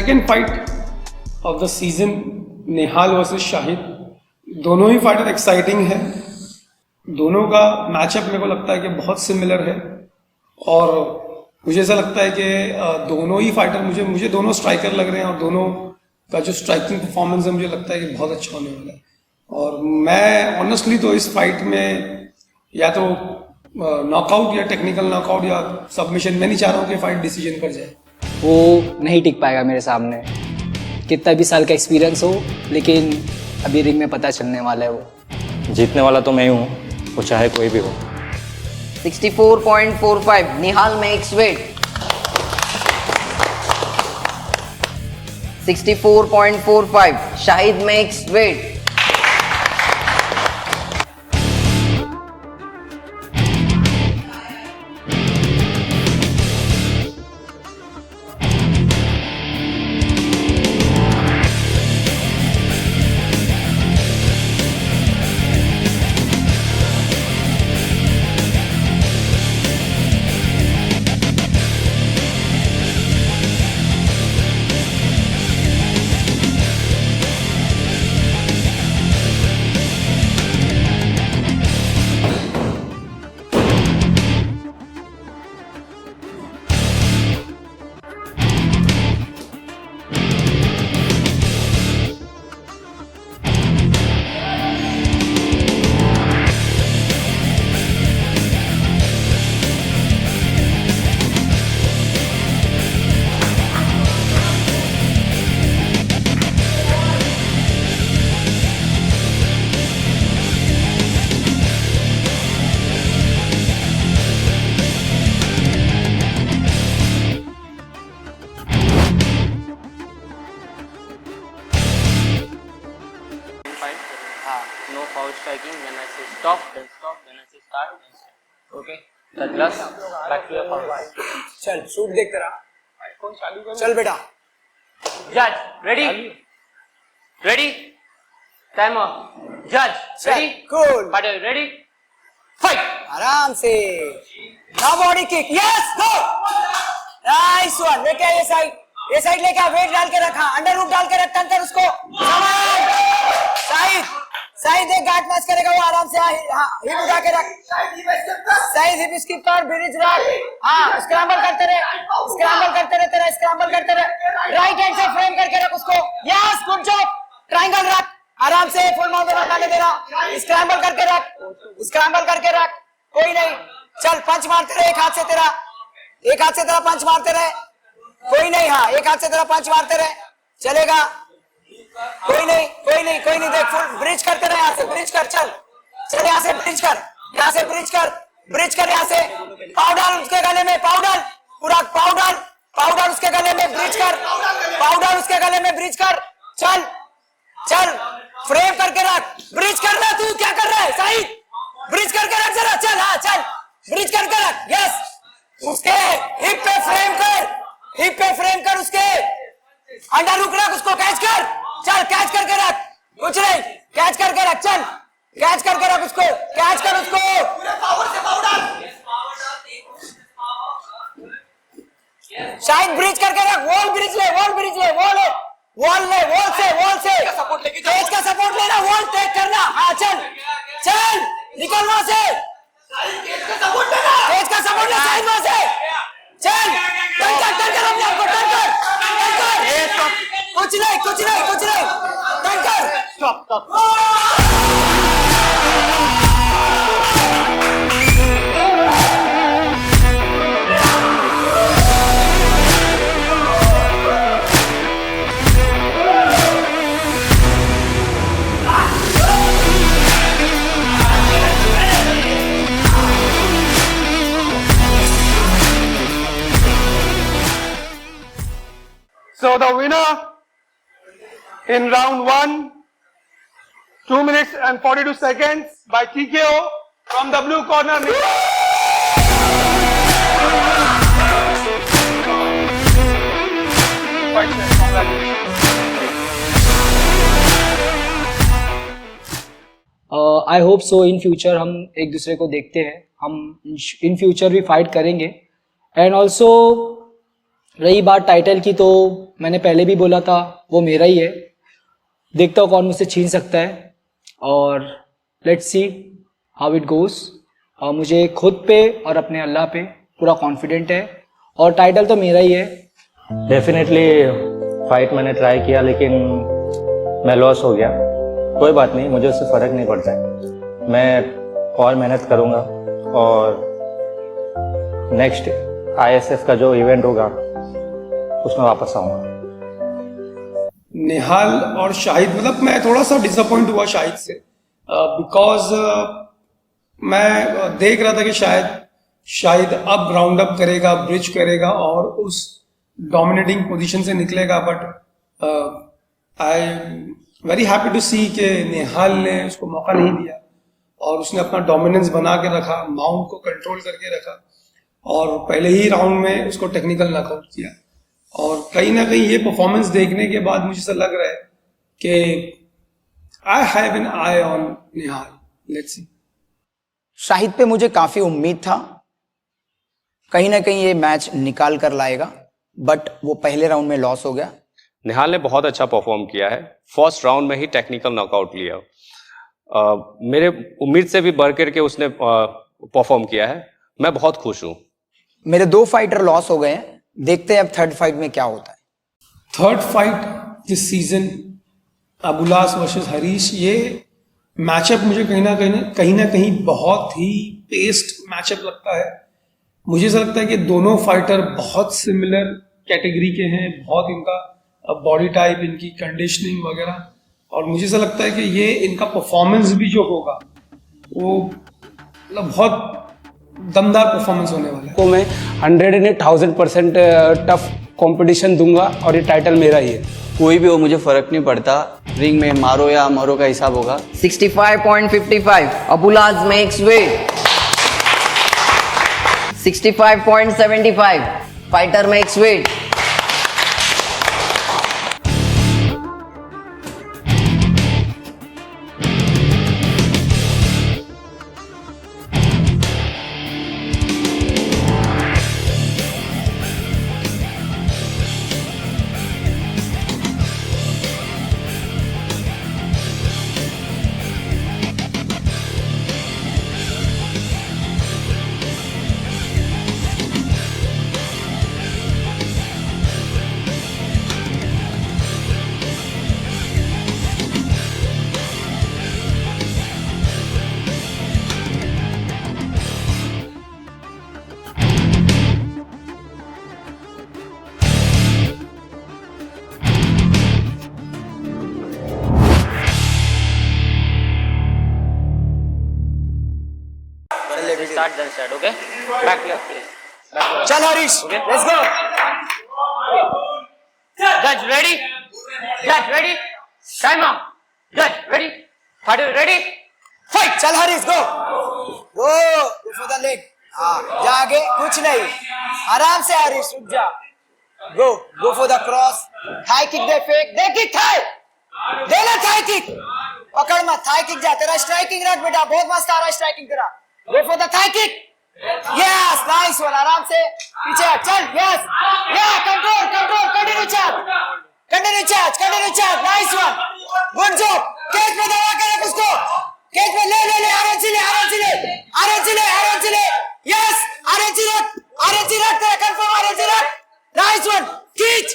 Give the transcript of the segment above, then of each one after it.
Second fight of the season, Nihal versus Shahid. दोनों ही fighter exciting है, दोनों का मैचअप मेरे को लगता है कि बहुत सिमिलर है और मुझे ऐसा लगता है कि दोनों ही फाइटर मुझे दोनों स्ट्राइकर लग रहे हैं और दोनों का जो स्ट्राइकिंग परफॉर्मेंस है मुझे लगता है कि बहुत अच्छा होने वाला है। और मैं ऑनेस्टली तो इस फाइट में या तो नॉकआउट या टेक्निकल नॉकआउट या सबमिशन, मैं नहीं चाह रहा हूँ कि फाइट डिसीजन पर जाए। वो नहीं टिक पाएगा मेरे सामने, कितना भी साल का एक्सपीरियंस हो, लेकिन अभी रिंग में पता चलने वाला है वो। जीतने वाला तो मैं हूँ, वो चाहे कोई भी हो। 64.45 Nihal makes weight. 64.45 Shahid makes weight. No foul striking. When I say stop, then stop. When I say start, then start. Okay. Douglas, back to your foul. चल शूट देखते रहा, चल बेटा। Judge, ready? Ready? Timer. Judge, ready? Cool. Fighter, ready? Fight. आराम से। ना body kick, yes go. Nice one. लेके ये साइड लेके आ, वेट डाल के रखा, अंडर हुक डाल के रख, टंकर उसको। साइड एक गार्ड मैच करेगा वो, आराम से हिप उठा के रख। साइड हिप स्किप कर, ब्रिज रख। हाँ, स्क्रैम्बल करते रहे, तेरा स्क्रैम्बल करते रहे। राइट हैंड से फ्रेम करके रख उसको। Yes, good job. ट्रायंगल रख, आराम से फुल माउंट रखाने दे रहा। स्क्रैम्बल करके रख, कोई नहीं। चल पंच मारते रहे, एक हाथ से तेरा पंच मारते रहे, कोई नहीं। हाँ, एक हाथ से तेरा पंच मारते रहे, चलेगा। कोई नहीं। देख, फुल ब्रिज करते रहे, यहाँ से ब्रिज कर। चल यहाँ से ब्रिज कर, यहाँ से यहाँ से। पाउडर उसके गले में, पूरा पाउडर उसके गले में, ब्रिज कर। चल फ्रेम करके रख, ब्रिज कर रहा। तू क्या कर रहा है साहिद? ब्रिज करके रख जरा। चल ब्रिज करके रख। यस, उसके हिप पे फ्रेम कर, उसके अंडर हुक रख, उसको कैच कर। चल कैच करके रख, कुछ नहीं, कैच करके रख। चल कैच करके रख उसको, कैच कर उसको। शायद ब्रिज करके रख, वॉल से तेज का सपोर्ट लेना, वॉल टेक करना। हाँ चल निकल वहां से, तेज का सपोर्ट ले साइड वहां से। चल टंकर अपने आप को, टंकर। कुछ नहीं tanker. Stop. So the winner in round 1, 2 minutes and 42 seconds by TKO from the blue corner. I hope so in future हम एक दूसरे को देखते हैं, हम इन फ्यूचर भी फाइट करेंगे। एंड ऑल्सो रही बात टाइटल की, तो मैंने पहले भी बोला था वो मेरा ही है। देखता हूँ कौन मुझसे छीन सकता है और let's see how it goes. और मुझे खुद पे और अपने अल्लाह पे पूरा कॉन्फिडेंट है और टाइटल तो मेरा ही है। डेफिनेटली फाइट मैंने ट्राई किया लेकिन मैं लॉस हो गया। कोई बात नहीं, मुझे उससे फ़र्क नहीं पड़ता है। मैं और मेहनत करूँगा और नेक्स्ट ISF का जो इवेंट होगा उसमें वापस आऊँगा। निहाल और शाहिद, मतलब मैं थोड़ा सा डिसअपॉइंट हुआ शाहिद से बिकॉज मैं देख रहा था कि शाहिद अब राउंड अप करेगा, ब्रिज करेगा और उस डोमिनेटिंग पोजीशन से निकलेगा। But I very happy to see कि निहाल ने उसको मौका नहीं दिया और उसने अपना डोमिनेंस बना के रखा, माउंट को कंट्रोल करके रखा और पहले ही राउंड में उसको टेक्निकल नॉकआउट किया। और कहीं ना कहीं ये परफॉर्मेंस देखने के बाद मुझे ऐसा लग रहा है कि I have an I on Nihal. Let's see. Shahid पे मुझे काफी उम्मीद था, कहीं ना कहीं ये मैच निकाल कर लाएगा, बट वो पहले राउंड में लॉस हो गया। निहाल ने बहुत अच्छा परफॉर्म किया है, फर्स्ट राउंड में ही टेक्निकल नॉकआउट लिया। मेरे उम्मीद से भी बढ़ करके उसने परफॉर्म किया है। मैं बहुत खुश हूँ। मेरे 2 फाइटर लॉस हो गए हैं, देखते हैं अब थर्ड फाइट में क्या होता है। Third fight this season, Abul As versus Harish, ये मैचअप मुझे कहीं ना कहीं बहुत ही पेस्ड मैचअप लगता है। मुझे ऐसा लगता है कि दोनों फाइटर बहुत सिमिलर कैटेगरी के हैं, बहुत इनका बॉडी टाइप, इनकी कंडीशनिंग वगैरह, और मुझे ऐसा लगता है कि ये इनका परफॉर्मेंस भी जो होगा वो मतलब बहुत दमदार परफॉर्मेंस होने वाला है। को मैं 100% टफ कंपटीशन दूंगा और ये टाइटल मेरा ही है। कोई भी हो मुझे फर्क नहीं पड़ता, रिंग में मारो या मरो का हिसाब होगा। 65.55 Abulaz makes weight. 65.75 fighter makes weight. Start then start, okay? Back left, please. Back left. चल Harish, Okay. Let's go. Judge ready? Judge ready? Time out. Judge ready? Fighter ready? Fight! चल हरीश, गो गो फॉर द लेग। हाँ, जा आगे, कुछ नहीं, आराम से हरीश, रुक जा। Go for the cross. Thigh kick दे, फेक दे, किक थाई दे, ना थाई किक, पकड़ मत, थाई किक जा। तेरा स्ट्राइकिंग रख बेटा, बहुत मस्त आ रहा है स्ट्राइकिंग तेरा। Go for the thigh kick, yes, nice one, आराम से पीछे हट, चल, यस, या control, continue charge, nice one, good job. Cage में दबा के रख उसको, केज में ले, आराम से ले, यस, आरएच रख, तेरा कंफर्म आरएच रख, नाइस वन, खींच,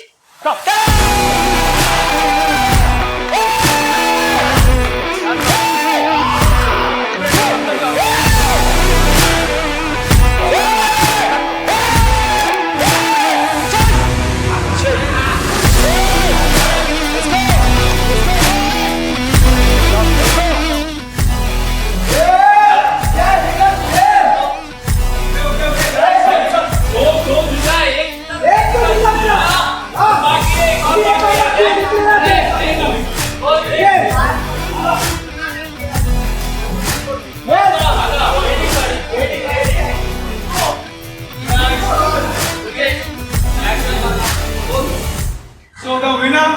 So the winner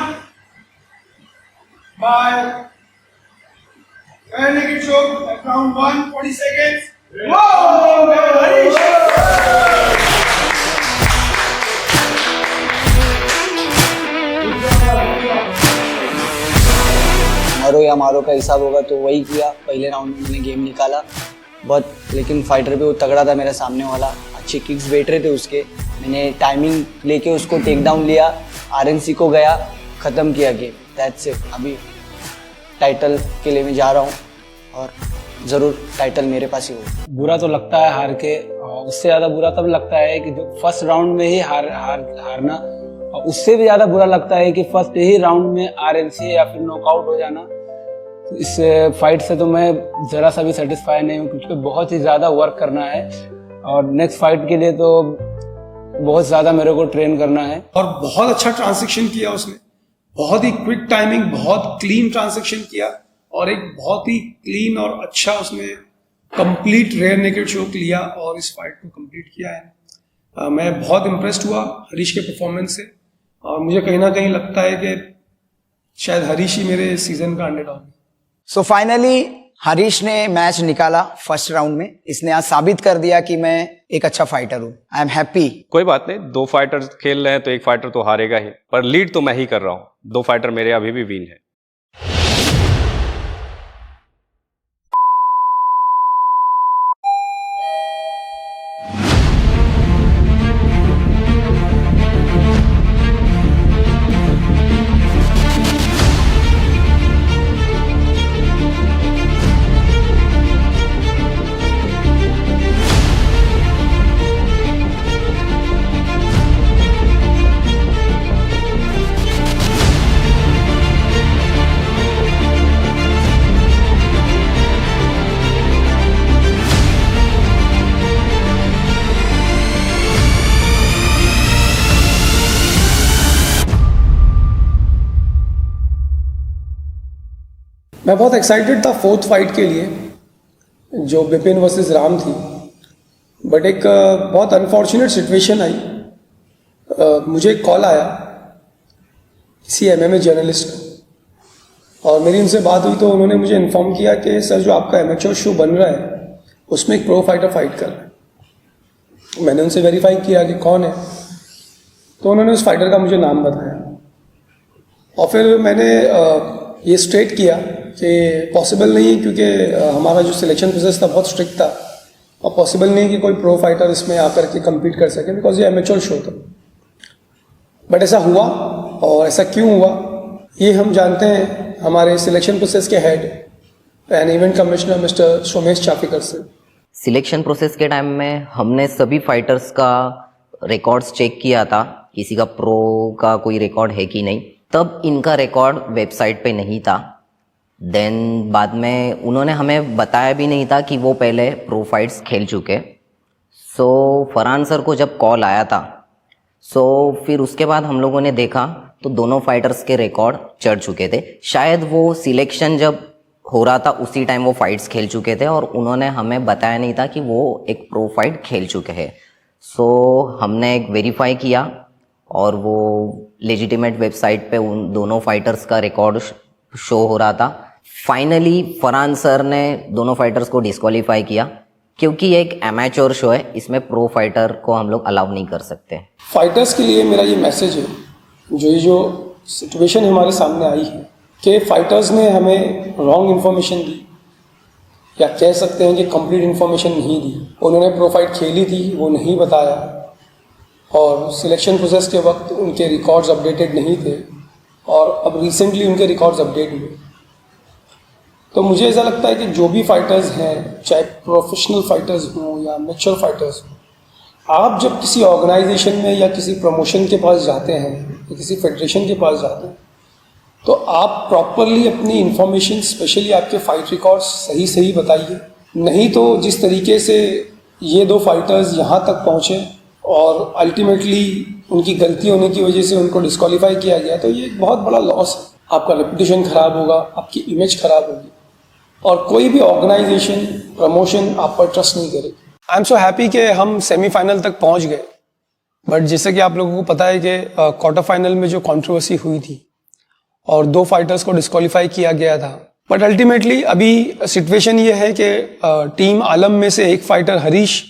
by air naked choke at round 1, 40 seconds. Whoa! Harish! या मारो का हिसाब होगा तो वही किया। पहले राउंड में मैंने गेम निकाला बहुत, लेकिन फाइटर भी वो तगड़ा था मेरा सामने वाला, अच्छे किक्स बैठ रहे थे उसके। मैंने टाइमिंग लेके उसको टेक डाउन लिया, आरएनसी को गया, ख़त्म किया गेम। That's it. अभी टाइटल के लिए मैं जा रहा हूँ और ज़रूर टाइटल मेरे पास ही होगा। बुरा तो लगता है हार के, और उससे ज़्यादा बुरा तब लगता है कि जो फर्स्ट राउंड में ही हारना, और उससे भी ज़्यादा बुरा लगता है कि फर्स्ट ही राउंड में आरएनसी या फिर नॉकआउट हो जाना। तो इस फाइट से तो मैं ज़रा सा भी सेटिस्फाई नहीं हूँ, क्योंकि बहुत ही ज़्यादा वर्क करना है और नेक्स्ट फाइट के लिए तो बहुत ज़्यादा मेरे को ट्रेन करना है। और बहुत अच्छा ट्रांजैक्शन किया उसने, बहुत ही क्विक टाइमिंग, बहुत क्लीन ट्रांजैक्शन किया और एक बहुत ही क्लीन और अच्छा उसने कंप्लीट रेयर नेकेड चोक लिया और इस फाइट को कंप्लीट किया है। मैं बहुत इम्प्रेस्ड हुआ हरीश के परफॉर्मेंस से और मुझे कहीं ना कहीं लगता है कि शायद हरीश ही मेरे सीजन का अंडरडॉग है। सो फाइनली हरीश ने मैच निकाला फर्स्ट राउंड में। इसने आज साबित कर दिया कि मैं एक अच्छा फाइटर हूँ। I am happy. कोई बात नहीं, 2 फाइटर खेल रहे हैं तो एक फाइटर तो हारेगा ही, पर लीड तो मैं ही कर रहा हूँ। 2 फाइटर मेरे अभी भी विन है। मैं बहुत एक्साइटेड था 4th फाइट के लिए, जो बिपिन वर्सेस राम थी। बट एक बहुत अनफॉर्चुनेट सिचुएशन आई। मुझे एक कॉल आया किसी MMA जर्नलिस्ट का और मेरी उनसे बात हुई तो उन्होंने मुझे इन्फॉर्म किया कि सर जो आपका एमेच्योर शो बन रहा है उसमें एक प्रो फाइटर फाइट कर रहा है। मैंने उनसे वेरीफाई किया कि कौन है, तो उन्होंने उस फाइटर का मुझे नाम बताया और फिर मैंने ये स्ट्रेट किया कि पॉसिबल नहीं है, क्योंकि हमारा जो सिलेक्शन प्रोसेस था बहुत स्ट्रिक्ट था और पॉसिबल नहीं कि कोई प्रो फाइटर इसमें आकर के कम्पीट कर सके, बिकॉज ये एमेच्योर शो था। बट ऐसा हुआ, और ऐसा क्यों हुआ ये हम जानते हैं हमारे सिलेक्शन प्रोसेस के head and event commissioner mister Somesh Chafikar से। सिलेक्शन प्रोसेस के टाइम में हमने सभी फाइटर्स का रिकॉर्ड्स चेक किया था, किसी का प्रो का कोई रिकॉर्ड है कि नहीं। तब इनका रिकॉर्ड वेबसाइट पे नहीं था। देन बाद में उन्होंने हमें बताया भी नहीं था कि वो पहले प्रो फाइट्स खेल चुके। सो फरहान सर को जब कॉल आया था, सो फिर उसके बाद हम लोगों ने देखा तो दोनों फाइटर्स के रिकॉर्ड चढ़ चुके थे। शायद वो सिलेक्शन जब हो रहा था उसी टाइम वो फाइट्स खेल चुके थे और उन्होंने हमें बताया नहीं था कि वो एक प्रो फाइट खेल चुके हैं। सो हमने एक वेरीफाई किया और वो लेजिटिमेट वेबसाइट पे उन दोनों फाइटर्स का रिकॉर्ड शो हो रहा था। फाइनली फरहान सर ने दोनों फाइटर्स को डिस्क्वालीफाई किया, क्योंकि एक एमेच्योर शो है, इसमें प्रो फाइटर को हम लोग अलाउ नहीं कर सकते। फाइटर्स के लिए मेरा ये मैसेज है, जो सिचुएशन हमारे सामने आई है कि फाइटर्स ने हमें रॉन्ग इन्फॉर्मेशन दी, या कह सकते हैं कि कंप्लीट इन्फॉर्मेशन नहीं दी। उन्होंने प्रो फाइट खेली थी, वो नहीं बताया, और सिलेक्शन प्रोसेस के वक्त उनके रिकॉर्ड्स अपडेटेड नहीं थे, और अब रिसेंटली उनके रिकॉर्ड्स अपडेट हुए। तो मुझे ऐसा लगता है कि जो भी फाइटर्स हैं, चाहे प्रोफेशनल फाइटर्स हों या मैच्योर फाइटर्स हों, आप जब किसी ऑर्गेनाइजेशन में या किसी प्रमोशन के पास जाते हैं या किसी फेडरेशन के पास जाते हैं, तो आप प्रॉपरली अपनी इन्फॉर्मेशन, स्पेशली आपके फाइट रिकॉर्ड्स सही बताइए। नहीं तो जिस तरीके से ये 2 फाइटर्स यहाँ तक पहुँचे और अल्टीमेटली उनकी गलती होने की वजह से उनको डिस्क्वालीफाई किया गया, तो ये एक बहुत बड़ा लॉस है। आपका रेपुटेशन ख़राब होगा, आपकी इमेज ख़राब होगी, और कोई भी ऑर्गेनाइजेशन, प्रमोशन आप पर ट्रस्ट नहीं करेगी। आई एम सो हैप्पी कि हम सेमीफाइनल तक पहुंच गए। बट जैसे कि आप लोगों को पता है कि क्वार्टर फाइनल में जो कंट्रोवर्सी हुई थी और 2 फाइटर्स को डिस्क्वालीफाई किया गया था, बट अल्टीमेटली अभी सिचुएशन ये है कि टीम आलम में से एक फाइटर हरीश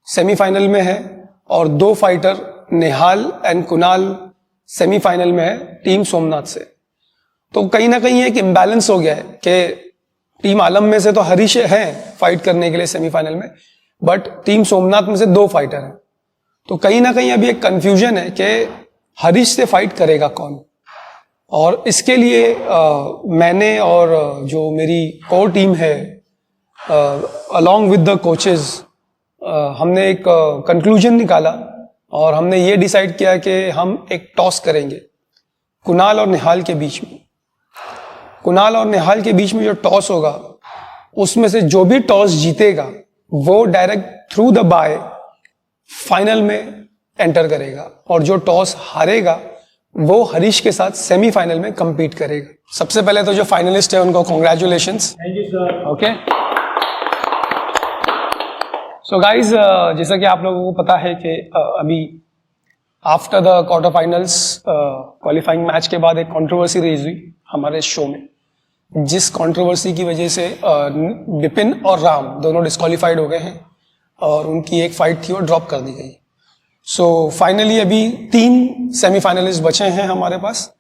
सेमीफाइनल में है और 2 fighter Nihal and Kunal semifinal में है टीम सोमनाथ से। तो कहीं ना कहीं एक इम्बैलेंस हो गया है कि टीम आलम में से तो हरीश है फाइट करने के लिए सेमीफाइनल में, बट टीम सोमनाथ में से 2 फाइटर हैं। तो कहीं ना कहीं अभी एक कंफ्यूजन है कि हरीश से फाइट करेगा कौन। और इसके लिए मैंने और जो मेरी कोर टीम है अलॉन्ग विद द कोचेस हमने एक कंक्लूजन निकाला और हमने ये डिसाइड किया कि हम एक टॉस करेंगे कुणाल और निहाल के बीच में। कुणाल और निहाल के बीच में जो टॉस होगा उसमें से जो भी टॉस जीतेगा वो direct through the by final में एंटर करेगा, और जो टॉस हारेगा वो हरीश के साथ सेमीफाइनल में compete करेगा। सबसे पहले तो जो फाइनलिस्ट है उनको congratulations. Thank you sir. Okay, so guys, जैसा कि आप लोगों को पता है कि अभी after the quarter finals qualifying match के बाद एक कंट्रोवर्सी रेज हुई हमारे शो में, जिस कंट्रोवर्सी की वजह से विपिन और राम दोनों डिस्क्वालीफाइड हो गए हैं और उनकी एक फाइट थी वो ड्रॉप कर दी गई। सो फाइनली अभी 3 सेमीफाइनलिस्ट बचे हैं हमारे पास,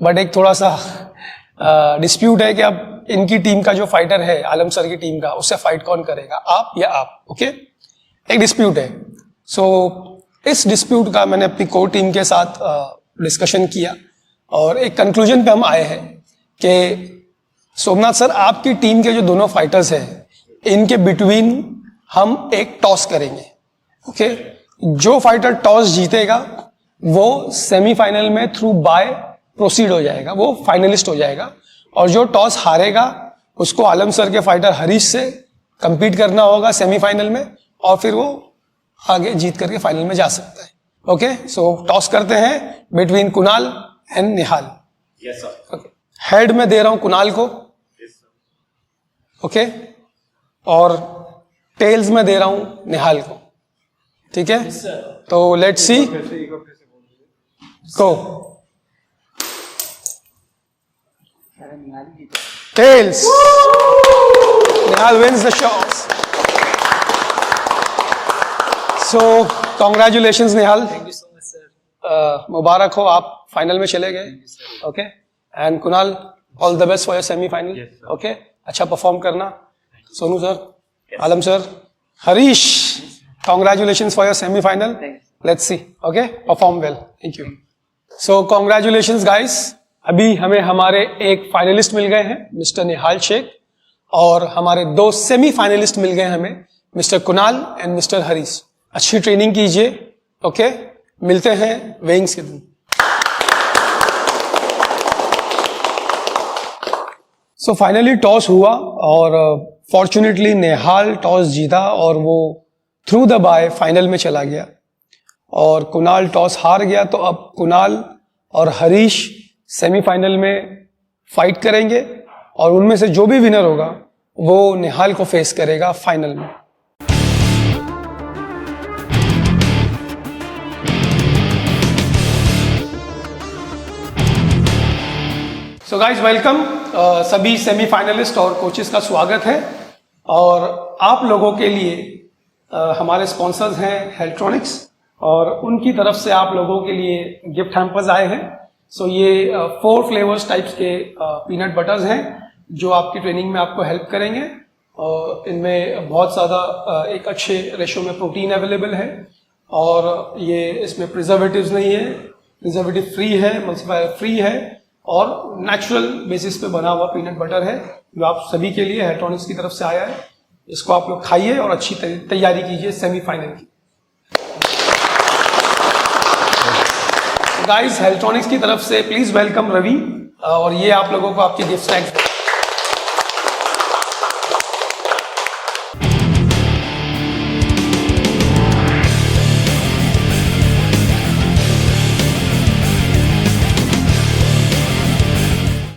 बट एक थोड़ा सा डिस्प्यूट है कि अब इनकी टीम का जो फाइटर है आलम सर की टीम का, उससे फाइट कौन करेगा, आप या आप। ओके, एक डिस्प्यूट है। सो इस डिस्प्यूट का मैंने अपनी कोर टीम के साथ डिस्कशन किया और एक कंक्लूजन पे हम आए हैं कि सोमनाथ सर, आपकी टीम के जो दोनों फाइटर्स हैं इनके बिटवीन हम एक टॉस करेंगे। ओके, जो फाइटर टॉस जीतेगा वो सेमीफाइनल में थ्रू बाय प्रोसीड हो जाएगा, वो फाइनलिस्ट हो जाएगा, और जो टॉस हारेगा उसको आलम सर के फाइटर हरीश से compete करना होगा सेमीफाइनल में, और फिर वो आगे जीत करके फाइनल में जा सकता है। ओके, सो टॉस करते हैं between Kunal and Nihal. Yes sir. Okay, head में दे रहा हूं कुणाल को। ओके, और टेल्स में दे रहा हूं निहाल को। ठीक है, तो let's see go. Tails, Nihal wins the toss. So congratulations Nihal, thank you so much sir. मुबारक हो, आप फाइनल में चले गए। Okay, and Kunal, all the best for your semifinal. Okay, अच्छा परफॉर्म करना। Sonu sir, Alam sir, Harish, congratulations for your semi-final. Let's see. Okay, perform well. Thank you. So congratulations guys. अभी हमें हमारे एक फाइनलिस्ट मिल गए हैं मिस्टर निहाल शेख, और हमारे 2 सेमी फाइनलिस्ट मिल गए हमें mister Kunal and mister Harish. अच्छी ट्रेनिंग कीजिए। ओके, मिलते हैं वेइंग्स के दिन। सो फाइनली टॉस हुआ और फॉर्चुनेटली निहाल टॉस जीता और वो थ्रू द बाय फाइनल में चला गया, और कुणाल टॉस हार गया। तो अब कुणाल और हरीश सेमीफाइनल में फाइट करेंगे, और उनमें से जो भी विनर होगा वो निहाल को फेस करेगा फाइनल में। सो गाइज वेलकम, सभी सेमीफाइनलिस्ट और कोचेस का स्वागत है। और आप लोगों के लिए हमारे स्पॉन्सर्स हैं हेल्ट्रॉनिक्स, और उनकी तरफ से आप लोगों के लिए गिफ्ट हैम्पर्स आए हैं। सो ये 4 फ्लेवर्स टाइप्स के पीनट बटर्स हैं जो आपकी ट्रेनिंग में आपको हेल्प करेंगे, और इनमें बहुत ज़्यादा एक अच्छे रेशो में प्रोटीन अवेलेबल है, और ये इसमें प्रिजर्वेटिव्स नहीं है, प्रिजर्वेटिव फ्री है, मल्टीप्लायर फ्री है, और नेचुरल बेसिस पे बना हुआ पीनट बटर है जो आप सभी के लिए हेल्ट्रॉनिक्स की तरफ से आया है। इसको आप लोग खाइए और अच्छी तैयारी कीजिए सेमीफाइनल की। गाइस, हेल्ट्रॉनिक्स की तरफ से प्लीज वेलकम रवि, और ये आप लोगों को आपके gift tags.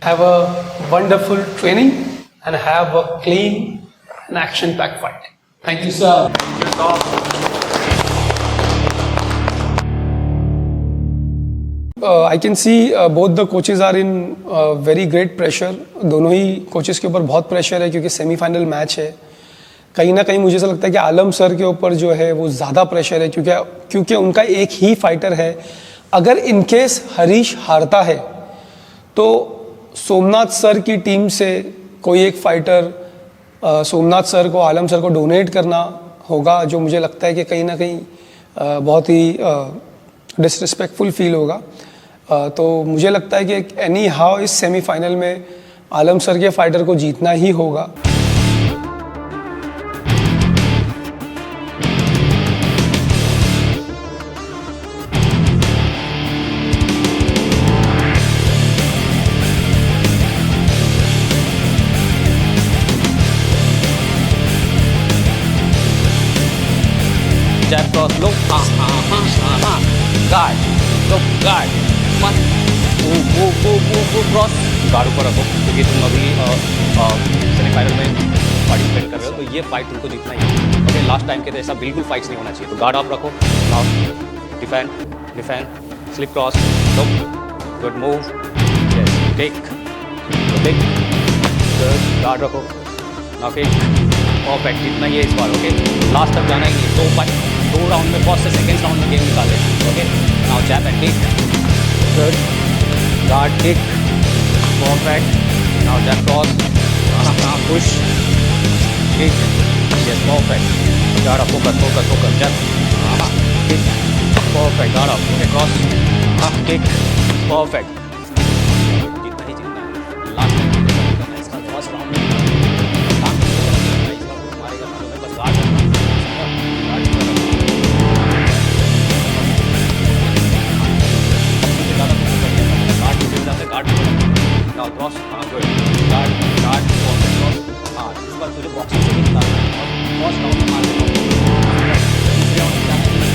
Have a wonderful training and have a clean and action-packed fight. Thank you, sir. I can see both the coaches are in very great pressure. दोनों ही कोचेस के ऊपर बहुत प्रेशर है क्योंकि सेमीफाइनल मैच है। कहीं ना कहीं मुझे ऐसा लगता है कि आलम सर के ऊपर जो है वो ज़्यादा प्रेशर है क्योंकि उनका एक ही फाइटर है। अगर इनकेस हरीश हारता है तो सोमनाथ सर की टीम से कोई एक फाइटर सोमनाथ सर को, आलम सर को डोनेट करना होगा, जो मुझे लगता है कि कहीं ना कहीं बहुत ही डिसरिस्पेक्टफुल फील होगा। तो मुझे लगता है कि एनी हाउ इस सेमीफाइनल में आलम सर के फाइटर को जीतना ही होगा। Jab cross, look, guard, look, guard, मत, move, क्रॉस, गार्ड ऊपर रखो, क्योंकि तुम अभी सेमीफाइनल में पार्टिसिपेट कर रहे हो, तो ये फाइट तुमको जीतना ही है। ओके, लास्ट टाइम के तो ऐसा बिल्कुल फाइट्स नहीं होना चाहिए, तो गार्ड आप रखो, now defend, slip cross, look, good move, yes, take, good, guard रखो, नाउ किक, परफेक्ट, जीतना ही है इस बार। ओके, लास्ट तक जाना ही है, दो राउंड में, फर्स्ट से सेकेंड राउंड में गेम निकाले। Okay, now jab and kick, good, guard kick, perfect, now jab cross, push, kick, yes, perfect, guard up, focus, jab, kick, perfect, guard up, okay, cross, kick, perfect, जीतना ही जीतना है, last time करना है इसका, first round में काम करना है, इसका मारेगा मालूम है, बस गार्ड करना, गार्ड करना, guard now cross, good, guard, perfect cross, इस बार तुझे बॉक्सिंग से ही निकालना है, और फर्स्ट राउंड में मार देना, तीसरे राउंड में जाना नहीं है।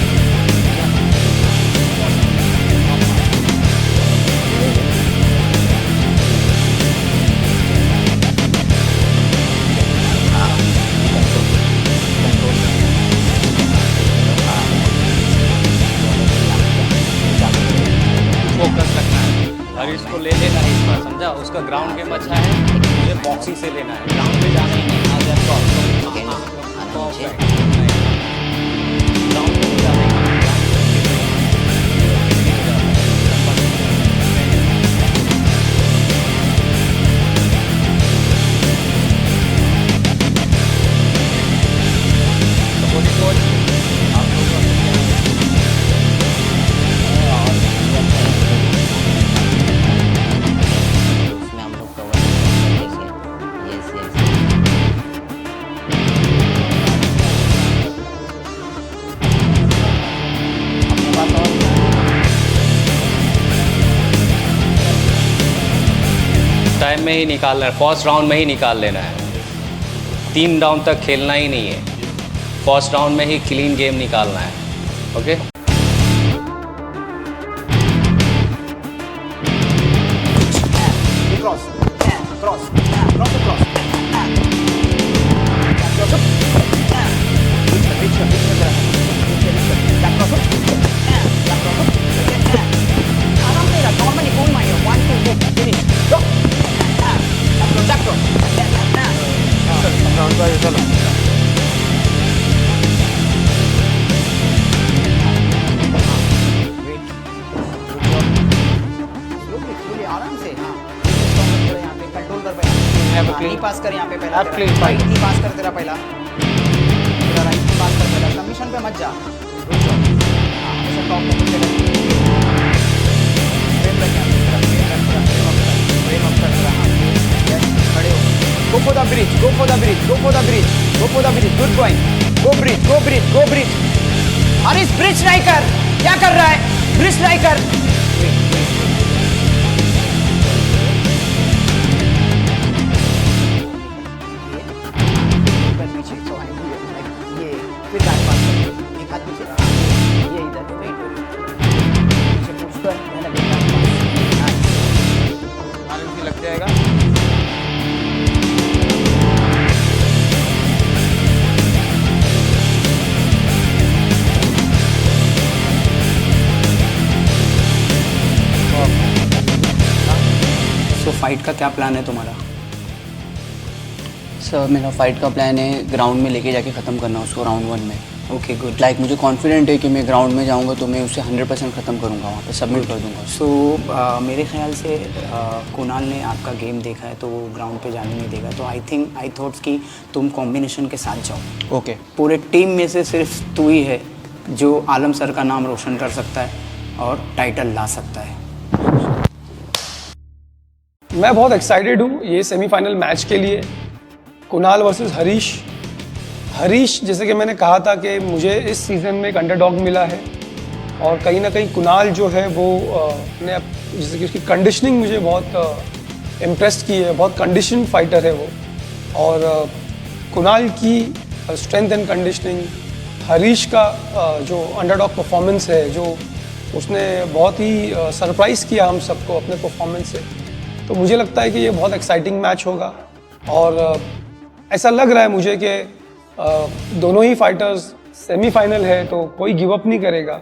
फोकस रखना है, हरीश को ले लेना है इस बार, समझा? उसका ग्राउंड गेम अच्छा है, मुझे बॉक्सिंग से लेना है, ग्राउंड पे जाना ही नहीं। ग्राउंड पे जाना ही उसमें हम लोग कवर करेंगे। यस यस, टाइम में ही निकालना है, फर्स्ट राउंड में ही निकाल लेना है, 3 राउंड तक खेलना ही नहीं है, फर्स्ट राउंड में ही क्लीन गेम निकालना है। ओके, आराम से, हाँ, यहाँ पे कंट्रोल कर पहला, पास कर यहाँ पे पहला, राइट पास कर तेरा पहला, तेरा राइट पास कर पहला, सबमिशन पे मत जा, रुक जाओ, हाँ, हमेशा टॉप में कुछ फ्रेम रख यहाँ पे, फ्रेम अप कर रहा, हाँ, यस, खड़े हो, go for the bridge, good point, go bridge, अरे इस ब्रिज नहीं कर, क्या कर रहा है, ब्रिज नहीं कर, फिर दाएं पास कर, एक हाथ पीछे, ये इधर, पीछे पुश कर, मैंने देखा आराम से लग जाएगा। तो फाइट का क्या प्लान है तुम्हारा? सर मेरा फाइट का प्लान है ग्राउंड में लेके जाके ख़त्म करना उसको राउंड 1 में। Okay good. लाइक मुझे कॉन्फिडेंट है कि मैं ग्राउंड में जाऊंगा तो मैं उसे 100% ख़त्म करूंगा, वहाँ पे सबमिट कर दूंगा। सो मेरे ख्याल से कुणाल ने आपका गेम देखा है तो वो ग्राउंड पे जाने नहीं देगा, तो आई थॉट्स कि तुम कॉम्बिनेशन के साथ जाओ। ओके। पूरे टीम में से सिर्फ तू ही है जो आलम सर का नाम रोशन कर सकता है और टाइटल ला सकता है। मैं बहुत एक्साइटेड हूँ ये सेमीफाइनल मैच के लिए, कुणाल वर्सेस हरीश। हरीश, जैसे कि मैंने कहा था कि मुझे इस सीज़न में एक अंडरडॉग मिला है और कहीं ना कहीं कुणाल जो है वो ने जैसे कि उसकी कंडीशनिंग मुझे बहुत इम्प्रेस की है, बहुत कंडीशन फाइटर है वो। और कुणाल की स्ट्रेंथ एंड कंडीशनिंग, हरीश का जो अंडरडॉग परफॉर्मेंस है, जो उसने बहुत ही सरप्राइज़ किया हम सबको अपने परफॉर्मेंस से, तो मुझे लगता है कि ये बहुत एक्साइटिंग मैच होगा। और ऐसा लग रहा है मुझे कि दोनों ही फाइटर्स सेमीफाइनल है तो कोई गिव अप नहीं करेगा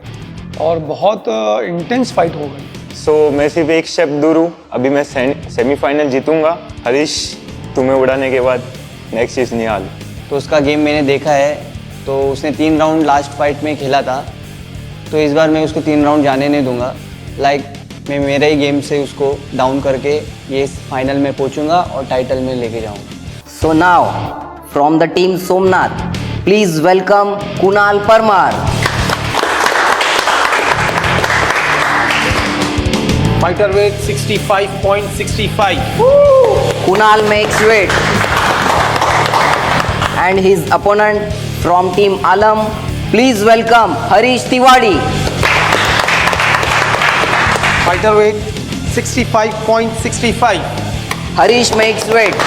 और बहुत इंटेंस फाइट होगा। सो मैं सिर्फ एक स्टेप दूर हूँ, अभी मैं सेमीफाइनल जीतूंगा। हरीश, तुम्हें उड़ाने के बाद नेक्स्ट इज निहाल। तो उसका गेम मैंने देखा है, तो उसने 3 राउंड लास्ट फाइट में खेला था, तो इस बार मैं उसको 3 राउंड जाने नहीं दूंगा। लाइक मैं मेरे ही गेम से उसको डाउन करके ये फाइनल में पहुंचूंगा और टाइटल में लेके जाऊंगा। So now from the team Somnath, please welcome Kunal Parmar. Fighter weight 65.65। Kunal makes weight, and his opponent from team Alam, please welcome Harish Tiwari. Fighter weight 65.65। Harish makes weight.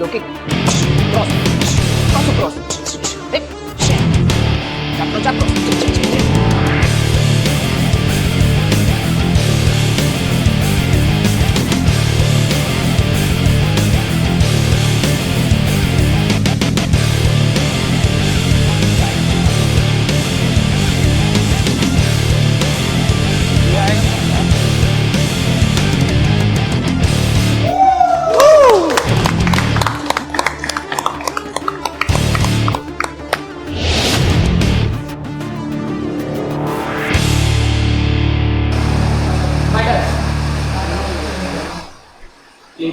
Low kick. Cross. Cross. Hip. Jab.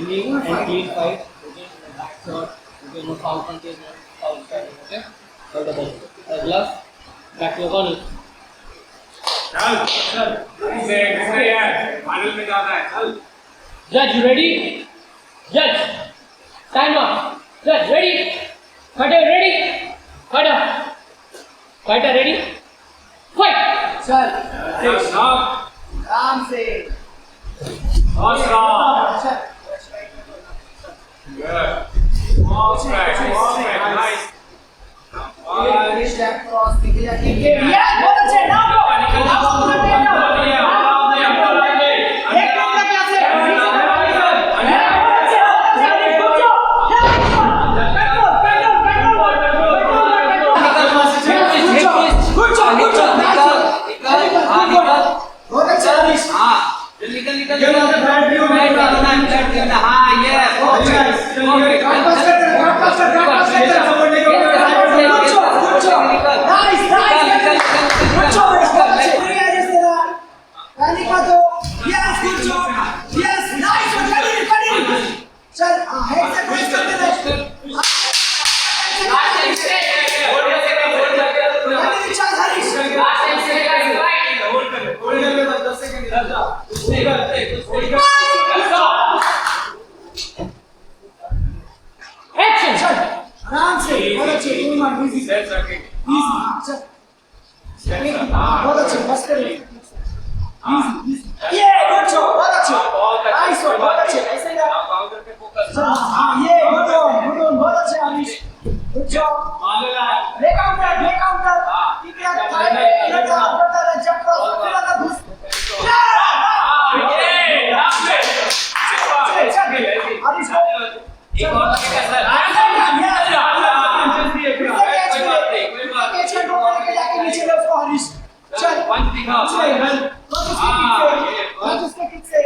Clean and clean fight. Okay, back shot. Okay, no foul punches, no foul styling. Okay, all the best. Gloves. Back to your corner. Judge, you ready? Judge, time up. Judge, ready? Fighter, ready? Fighter, ready? Fight! Stop. Ram se. बहुत अच्छे, मस्त कर रहे हैं। ये good job, बहुत अच्छे, nice one, बहुत अच्छे, ऐसे ही हाँ ये गुड वन, बहुत अच्छे Harish, good job, break counter, ठीक है, जंप करो, फिर आता घुस, हरीश को एक और लगेगा सर, कैच कंट्रोल करके जाके नीचे ले उसको हरीश, चल पंच दिखाओ, उसके किक से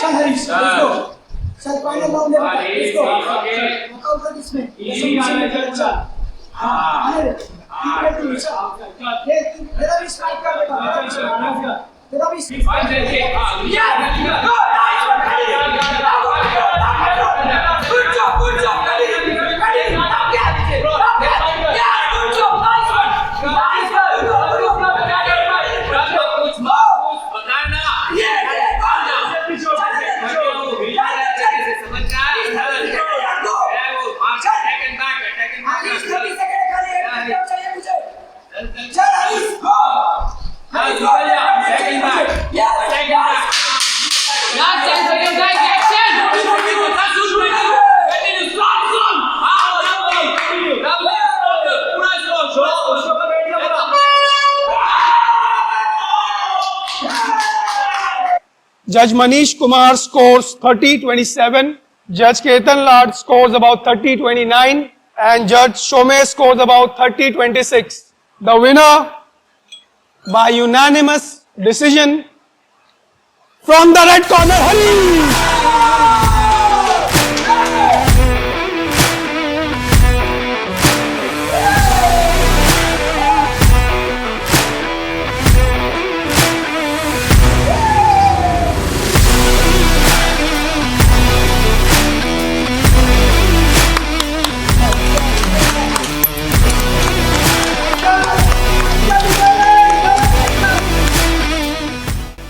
चल हरीश, let's go. चल फाइनल राउंड है, let's go. नॉकआउट कर इसमें, अच्छा, हाँ, आने दे, ठीक है तू, चल, तेरा भी स्ट्राइक कर देगा, तेरा भी स्ट्राइक कर देगा, go, nice one, good job, good job, Judge Manish Kumar scores 30-27. Judge Ketan Lad scores about 30-29. And Judge Shome scores about 30-26. The winner by unanimous decision from the red corner, Harish!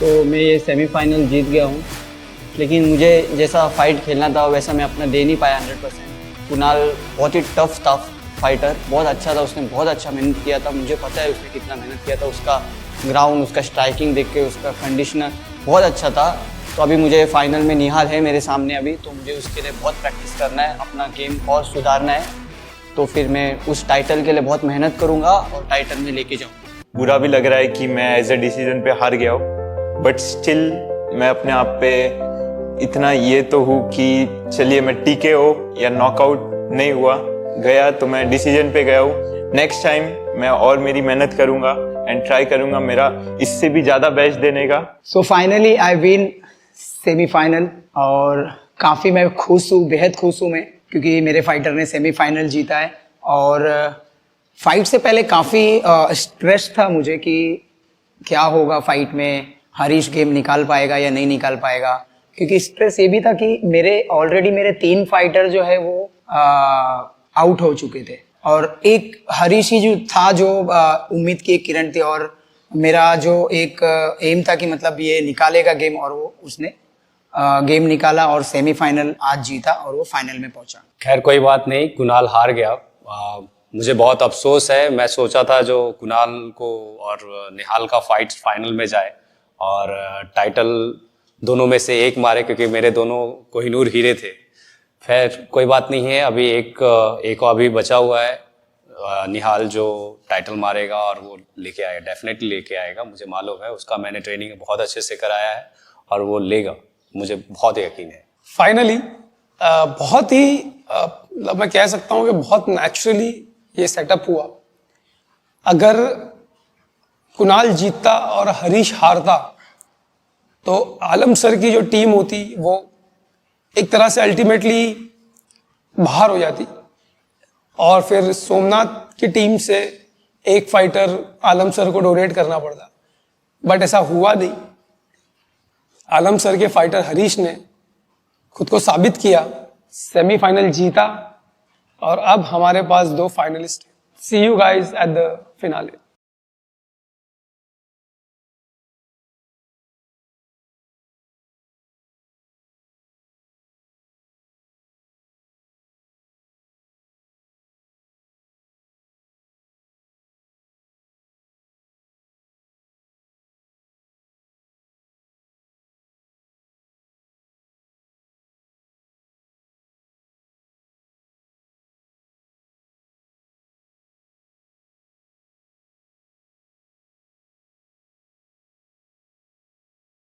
तो मैं ये semifinal जीत गया हूँ, लेकिन मुझे जैसा fight खेलना था वैसा मैं अपना दे नहीं पाया 100%। कुणाल बहुत ही टफ फाइटर, बहुत अच्छा था, उसने बहुत अच्छा मेहनत किया था। मुझे पता है उसने कितना मेहनत किया था, उसका ग्राउंड, उसका स्ट्राइकिंग देख के, उसका कंडीशनर बहुत अच्छा था। तो अभी मुझे फाइनल में निहाल है मेरे सामने अभी, तो मुझे उसके लिए बहुत प्रैक्टिस करना है, अपना गेम और सुधारना है। तो फिर मैं उस टाइटल के लिए बहुत मेहनत करूँगा और टाइटल में लेके जाऊँगा। बुरा भी लग रहा है कि मैं एज अ डिसीजन पे हार गया हूँ, बट स्टिल मैं अपने आप पे इतना ये तो हूँ कि चलिए मैं TKO या नॉकआउट नहीं हुआ, गया तो मैं डिसीजन पे गया हूँ। नेक्स्ट टाइम मैं और मेरी मेहनत करूँगा एंड ट्राई करूँगा मेरा इससे भी ज़्यादा बेस्ट देने का। So finally I win semifinal और काफ़ी मैं खुश हूँ, बेहद खुश हूँ मैं, क्योंकि मेरे फाइटर ने सेमीफाइनल जीता है। और फाइट से पहले काफ़ी स्ट्रेस था मुझे कि क्या होगा फाइट में, हरीश गेम निकाल पाएगा या नहीं निकाल पाएगा, क्योंकि स्ट्रेस ये भी था कि ऑलरेडी मेरे 3 फाइटर जो है वो आउट हो चुके थे और एक हरीश ही जो था, जो उम्मीद की एक किरण थी। और मेरा जो एक एम था कि मतलब ये निकालेगा गेम, और वो उसने गेम निकाला और सेमीफाइनल आज जीता और वो फाइनल में पहुंचा। खैर कोई बात नहीं, कुणाल हार गया। मुझे बहुत अफसोस है। मैं सोचा था जो कुणाल को और निहाल का फाइट फाइनल में जाए और टाइटल दोनों में से एक मारे, क्योंकि मेरे दोनों कोहिनूर हीरे थे। खैर कोई बात नहीं है, अभी एक अभी बचा हुआ है, निहाल जो टाइटल मारेगा और वो लेके आएगा, डेफिनेटली लेके आएगा, मुझे मालूम है। उसका मैंने ट्रेनिंग बहुत अच्छे से कराया है और वो लेगा, मुझे बहुत यकीन है। फाइनली बहुत ही मैं कह सकता हूँ कि बहुत नेचुरली ये सेटअप हुआ। अगर कुणाल जीतता और हरीश हारता तो आलम सर की जो टीम होती वो एक तरह से अल्टीमेटली बाहर हो जाती और फिर सोमनाथ कि टीम से एक फाइटर आलम सर को डोनेट करना पड़ता, बट ऐसा हुआ नहीं। आलम सर के फाइटर हरीश ने खुद को साबित किया, सेमीफाइनल जीता और अब हमारे पास 2 finalist. See you guys at the finale.